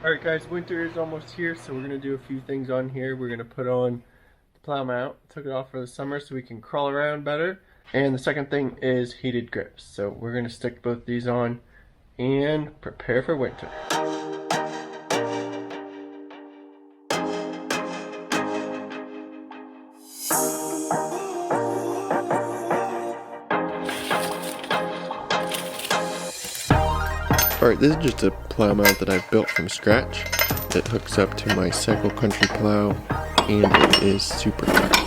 Alright guys, winter is almost here, so we're going to do a few things on here. We're going to put on the plow mount. Took it off for the summer so we can crawl around better. And the second thing is heated grips. So we're going to stick both these on and prepare for winter. Alright, this is just a plow mount that I've built from scratch. It hooks up to my cycle country plow and it is super tough.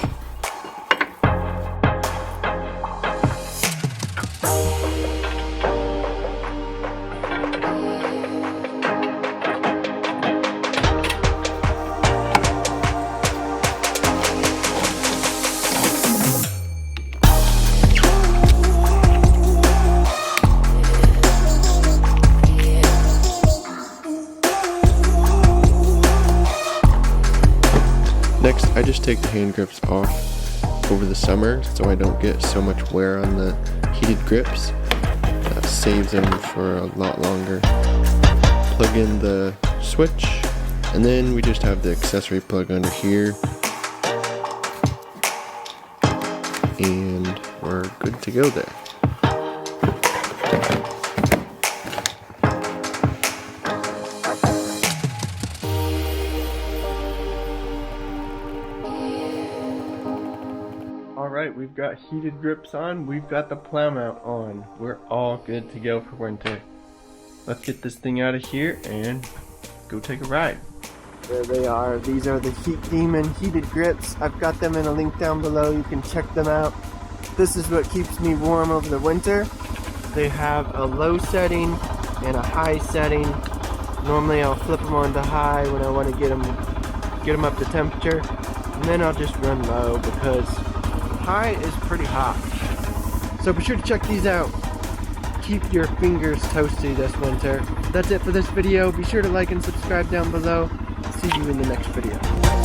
Next, I just take the hand grips off over the summer so I don't get so much wear on the heated grips. That saves them for a lot longer. Plug in the switch, and then we just have the accessory plug under here. And we're good to go there. Alright, we've got heated grips on, we've got the plow mount on. We're all good to go for winter. Let's get this thing out of here and go take a ride. There they are. These are the Heat Demon heated grips. I've got them in a link down below. You can check them out. This is what keeps me warm over the winter. They have a low setting and a high setting. Normally I'll flip them on to high when I want to get them up to temperature. And then I'll just run low because high is pretty hot. So be sure to check these out. Keep your fingers toasty this winter. That's it for this video. Be sure to like and subscribe down below. See you in the next video.